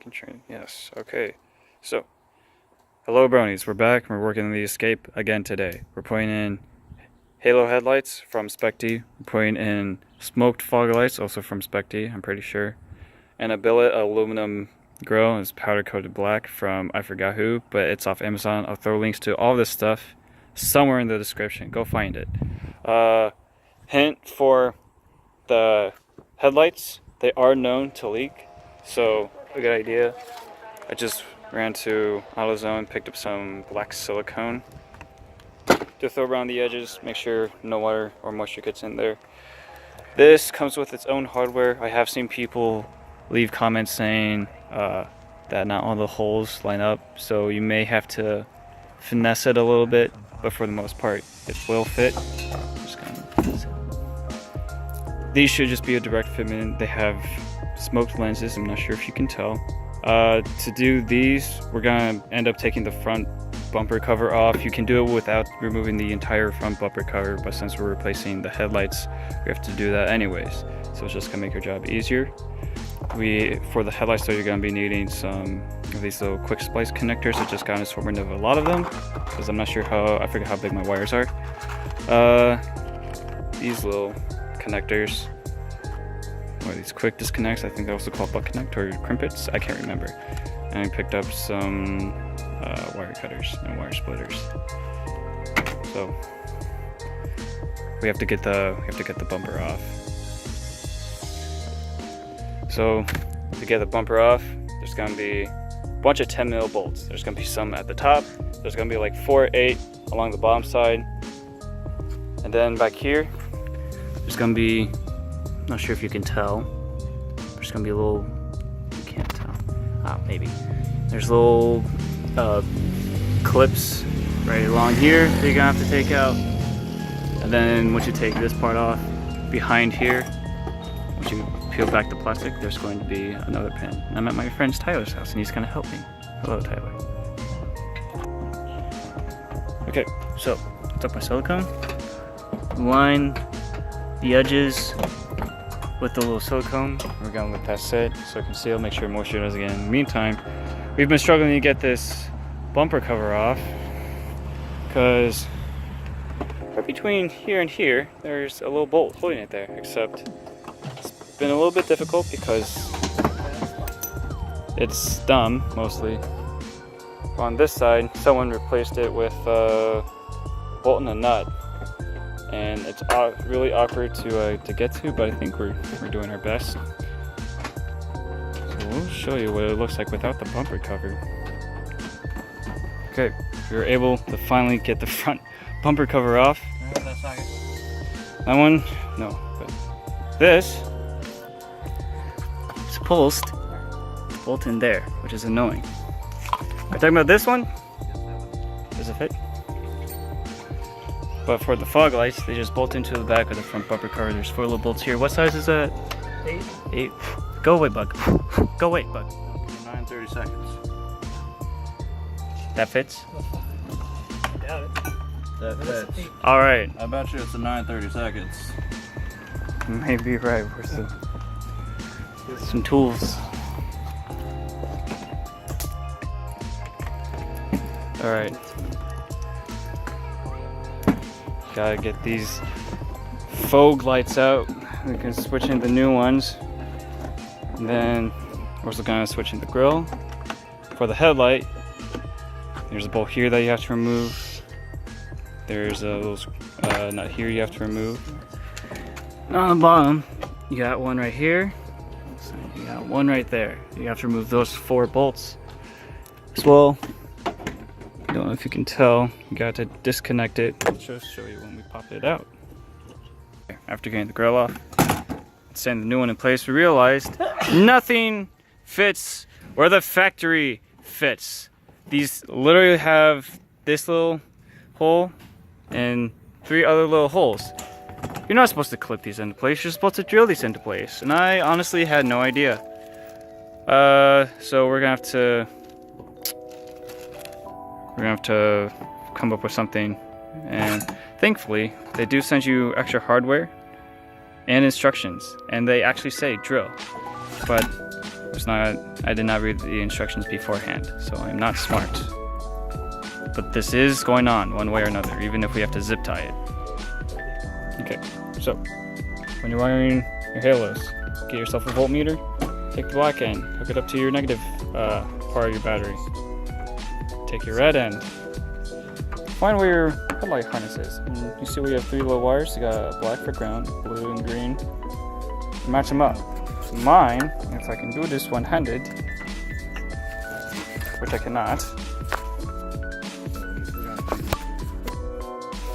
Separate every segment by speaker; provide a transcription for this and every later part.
Speaker 1: making training. Yes. Okay. So, hello bronies. We're back. We're working on the Escape again today. We're putting in halo headlights from SVT. We're putting in smoked fog lights, also from SVT, I'm pretty sure. And a billet aluminum grill is powder coated black from I forgot who, but it's off Amazon. I'll throw links to all this stuff somewhere in the description. Go find it. Hint for the headlights, they are known to leak, so a good idea. I just ran to AutoZone, picked up some black silicone to throw around the edges, make sure no water or moisture gets in there. This comes with its own hardware. I have seen people leave comments saying that not all the holes line up, so you may have to finesse it a little bit, but for the most part it will fit. These should just be a direct fitment. They have smoked lenses, I'm not sure if you can tell. To do these, we're gonna end up taking the front bumper cover off. You can do it without removing the entire front bumper cover, but since we're replacing the headlights, we have to do that anyways. So it's just gonna make our job easier. For the headlights though, you're gonna be needing some of these little quick splice connectors. I just got an assortment of a lot of them, because I'm not sure I forget how big my wires are. These little connectors, or these quick disconnects, I think they're also called butt connect or crimpets, I can't remember. And I picked up some wire cutters and wire splitters. So we have to get the bumper off. So to get the bumper off, there's gonna be a bunch of 10mm bolts. There's gonna be some at the top. There's gonna be like 4 or 8 along the bottom side, and then back here there's gonna be, I'm not sure if you can tell, there's gonna be a little, you can't tell, maybe. There's little clips right along here that you're gonna have to take out. And then once you take this part off, behind here, once you peel back the plastic, there's going to be another pin. I'm at my friend Tyler's house and he's gonna help me. Hello, Tyler. Okay, so took my silicone, line the edges with the little silicone. We're gonna let that sit so it can seal, make sure moisture doesn't get in. In the meantime, we've been struggling to get this bumper cover off because right between here and here there's a little bolt holding it there, except it's been a little bit difficult because it's dumb mostly. On this side, someone replaced it with a bolt and a nut, and it's really awkward to get to, but I think we're doing our best. So we'll show you what it looks like without the bumper cover. Okay, we were able to finally get the front bumper cover off. That one, no, but this is supposed to bolt in there, which is annoying. We're talking about this one. Does it fit? But for the fog lights, they just bolt into the back of the front bumper cover. There's 4 little bolts here. What size is that? 8. 8. Go away, bug. Go away, bug.
Speaker 2: 9:30 seconds.
Speaker 1: That fits?
Speaker 2: Doubt it. That fits.
Speaker 1: All right.
Speaker 2: I bet you it's a 9:30 seconds.
Speaker 1: Maybe right. Where's some tools? All right. Gotta get these fog lights out. We can switch in the new ones. And then we're also gonna switch in the grill. For the headlight, there's a bolt here that you have to remove. There's a little nut here you have to remove. And on the bottom, you got one right here. So you got one right there. You have to remove those 4 bolts as well. I don't know if you can tell, you got to disconnect it. I'll just show you when we pop it out. After getting the grill off, setting the new one in place, we realized nothing fits where the factory fits. These literally have this little hole and 3 other little holes. You're not supposed to clip these into place, you're supposed to drill these into place. And I honestly had no idea. So we're gonna have to come up with something, and thankfully they do send you extra hardware and instructions, and they actually say drill, but I did not read the instructions beforehand, so I'm not smart. But this is going on one way or another, even if we have to zip tie it. Okay, so when you're wiring your halos, get yourself a voltmeter, take the black end, hook it up to your negative part of your battery. Take your red end, find where your headlight harness is. And you see we have 3 little wires. You got black for ground, blue and green. Match them up. So mine, if I can do this one-handed, which I cannot.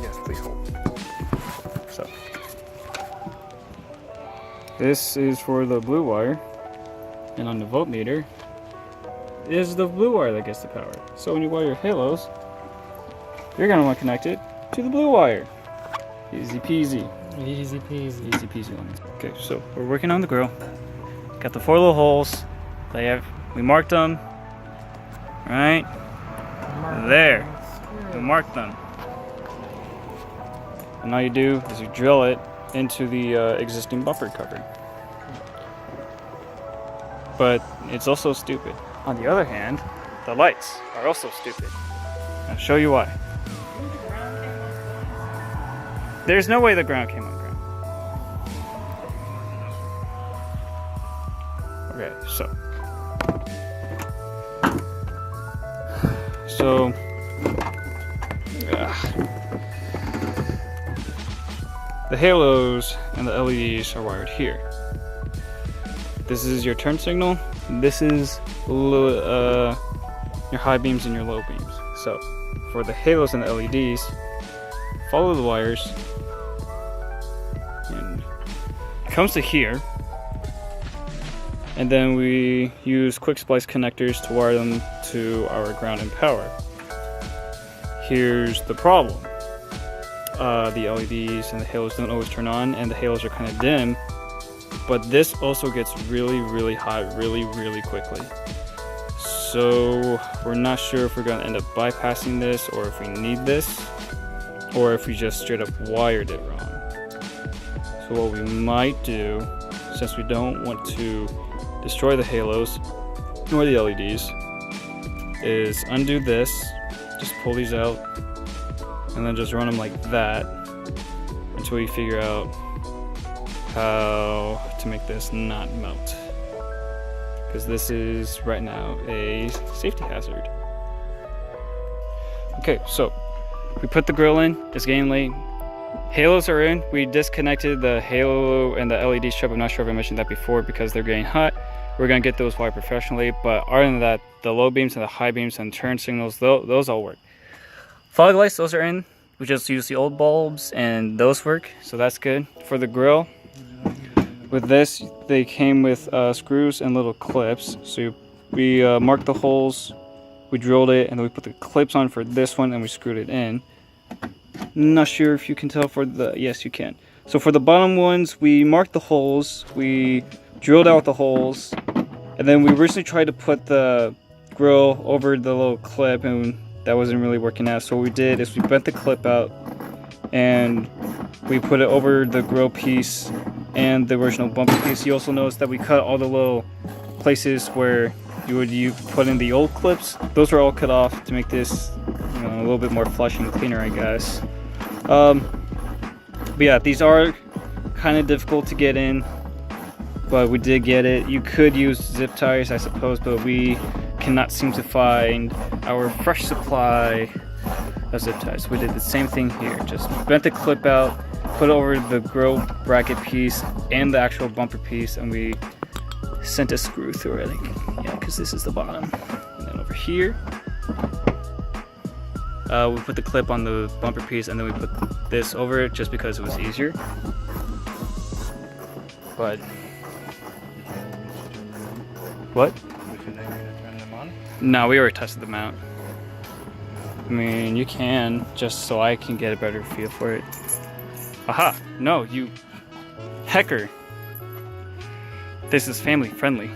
Speaker 1: Yes, please hold. So this is for the blue wire, and on the voltmeter is the blue wire that gets the power. So when you wire your halos, you're going to want to connect it to the blue wire. Easy peasy.
Speaker 3: Easy peasy.
Speaker 1: Easy peasy one. Okay, so we're working on the grill. Got the 4 little holes. We marked them. Right there. We marked them. And all you do is you drill it into the existing bumper cover. But it's also stupid. On the other hand, the lights are also stupid. I'll show you why. There's no way the ground came on ground. Okay, so the halos and the LEDs are wired here. This is your turn signal. This is your high beams and your low beams. So for the halos and the LEDs, follow the wires, and it comes to here, and then we use quick splice connectors to wire them to our ground and power. Here's the problem. The LEDs and the halos don't always turn on, and the halos are kind of dim, but this also gets really hot really quickly. So we're not sure if we're going to end up bypassing this, or if we need this, or if we just straight up wired it wrong. So what we might do, since we don't want to destroy the halos nor the LEDs, is undo this, just pull these out, and then just run them like that until we figure out how to make this not melt. Because this is right now a safety hazard. Okay, so we put the grill in, it's getting late. Halos are in. We disconnected the halo and the LED strip. I'm not sure if I mentioned that before because they're getting hot. We're gonna get those wired professionally, but other than that, the low beams and the high beams and turn signals, those all work. Fog lights, those are in. We just use the old bulbs and those work, so that's good. For the grill, with this, they came with screws and little clips. So we marked the holes, we drilled it, and then we put the clips on for this one and we screwed it in. Not sure if you can tell for the, yes you can. So for the bottom ones, we marked the holes, we drilled out the holes, and then we originally tried to put the grill over the little clip, and that wasn't really working out. So what we did is we bent the clip out and we put it over the grill piece and the original bumper piece. You also notice that we cut all the little places where you put in the old clips. Those were all cut off to make this, you know, a little bit more flush and cleaner, I guess. But yeah, these are kind of difficult to get in, but we did get it. You could use zip ties, I suppose, but we cannot seem to find our fresh supply of zip ties. We did the same thing here, just bent the clip out, put it over the grill bracket piece and the actual bumper piece, and we sent a screw through it, I think. Yeah, because this is the bottom. And then over here, we put the clip on the bumper piece, and then we put this over it just because it was easier. But what? No, we already tested them out. I mean, you can, just so I can get a better feel for it. Aha! No, you hecker. This is family friendly.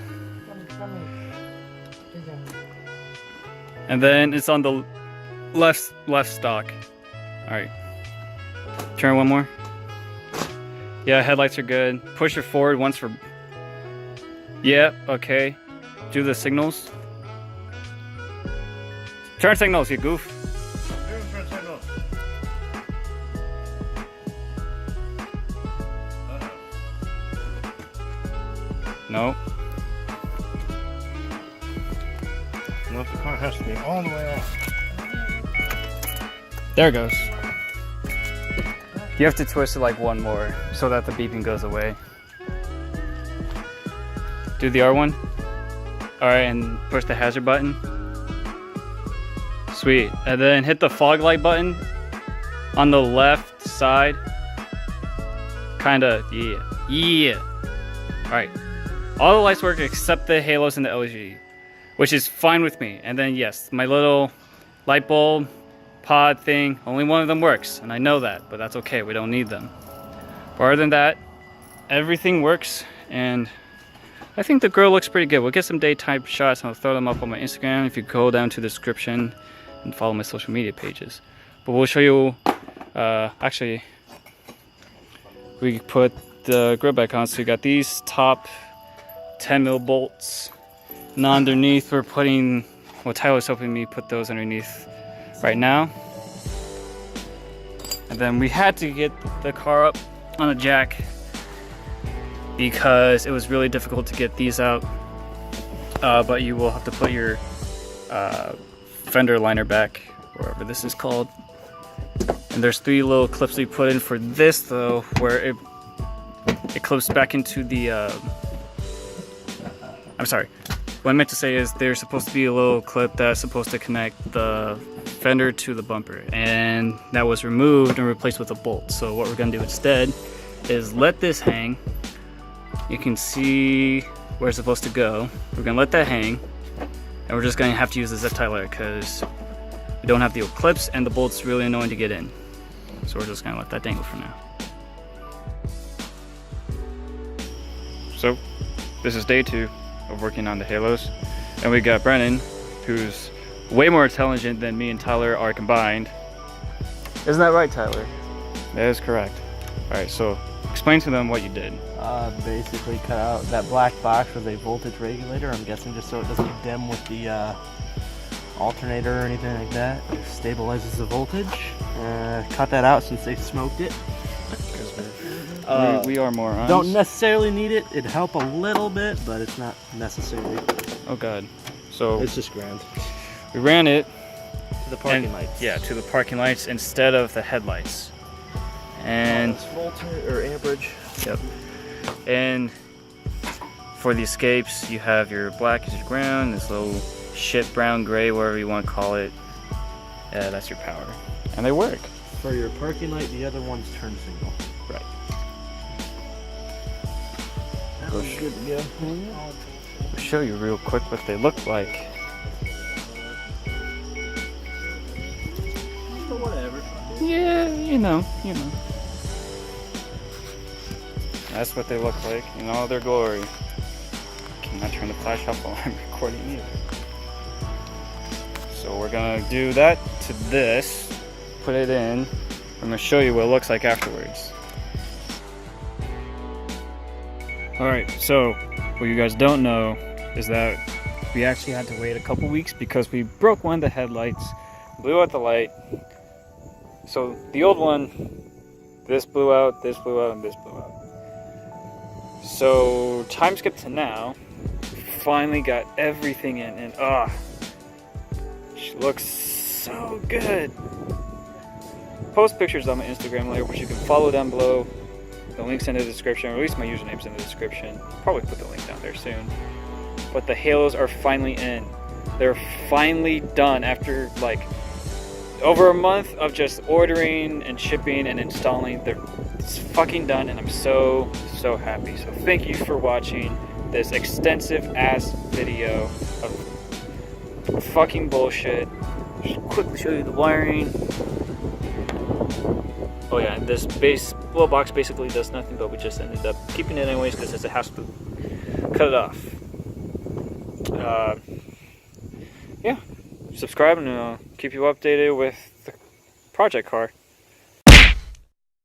Speaker 1: And then it's on the left stock. Alright. Turn one more. Yeah, headlights are good. Push it forward once for... Yeah, okay. Do the signals. Turn signals, you goof.
Speaker 2: Turn signals.
Speaker 1: No.
Speaker 2: Well, the car has to be all the way off.
Speaker 1: There it goes. You have to twist it like one more so that the beeping goes away. Do the R1. Alright, and push the hazard button. Sweet. And then hit the fog light button on the left side. Kinda, yeah. Yeah. Alright. All the lights work except the halos and the LED, which is fine with me. And then yes, my little light bulb pod thing, only one of them works, and I know that, but that's okay, we don't need them. But other than that, everything works, and I think the grill looks pretty good. We'll get some daytime shots and I'll throw them up on my Instagram if you go down to the description and follow my social media pages. But we'll show you, actually, we put the grill back on, so we got these top 10mm bolts, and underneath we're putting, well, Tyler's helping me put those underneath right now. And then we had to get the car up on a jack because it was really difficult to get these out, but you will have to put your fender liner back, wherever this is called. And there's 3 little clips we put in for this though, where it clips back into the I'm sorry, what I meant to say is there's supposed to be a little clip that's supposed to connect the fender to the bumper, and that was removed and replaced with a bolt. So what we're gonna do instead is let this hang. You can see where it's supposed to go. We're gonna let that hang, and we're just gonna have to use the zip tie layer because we don't have the old clips and the bolt's really annoying to get in. So we're just gonna let that dangle for now. So this is day 2 of working on the halos, and we got Brennan, who's way more intelligent than me and Tyler are combined. Isn't that right, Tyler? That is correct. All right, so explain to them what you did.
Speaker 3: Basically cut out that black box with a voltage regulator, I'm guessing just so it doesn't dim with the alternator or anything like that. It stabilizes the voltage. Cut that out since they smoked it.
Speaker 1: We are morons.
Speaker 3: Don't necessarily need it. It'd help a little bit, but it's not necessary.
Speaker 1: Oh god. So
Speaker 3: It's just grand.
Speaker 1: we ran it
Speaker 3: To the parking lights.
Speaker 1: Yeah, to the parking lights instead of the headlights. And
Speaker 3: It's voltage or amperage.
Speaker 1: yep. And for the escapes, you have your black as your ground, this little shit brown gray, whatever you want to call it. Yeah, that's your power. And they work.
Speaker 3: For your parking light, the other one's turn signal.
Speaker 1: Right.
Speaker 3: That was good to go.
Speaker 1: I'll show you real quick what they look like.
Speaker 3: But whatever.
Speaker 1: Yeah, you know. That's what they look like in all their glory. Cannot turn the flash off while I'm recording either. So we're gonna do that to this, put it in. I'm gonna show you what it looks like afterwards. Alright, so what you guys don't know is that we actually had to wait a couple weeks because we broke one of the headlights, blew out the light. So the old one, this blew out, and this blew out. So time skip to now, finally got everything in, and she looks so good. Post pictures on my Instagram later, which you can follow down below. The link's in the description, or at least my username's in the description. Probably put the link down there soon. But the halos are finally in. They're finally done after like over a month of just ordering and shipping and installing. It's fucking done, and I'm so happy. So thank you for watching this extensive ass video of fucking bullshit. Just quickly show you the wiring. Oh yeah, and this little box basically does nothing, but we just ended up keeping it anyways because it's a hassle to cut it off. Yeah, subscribe and I'll keep you updated with the project car.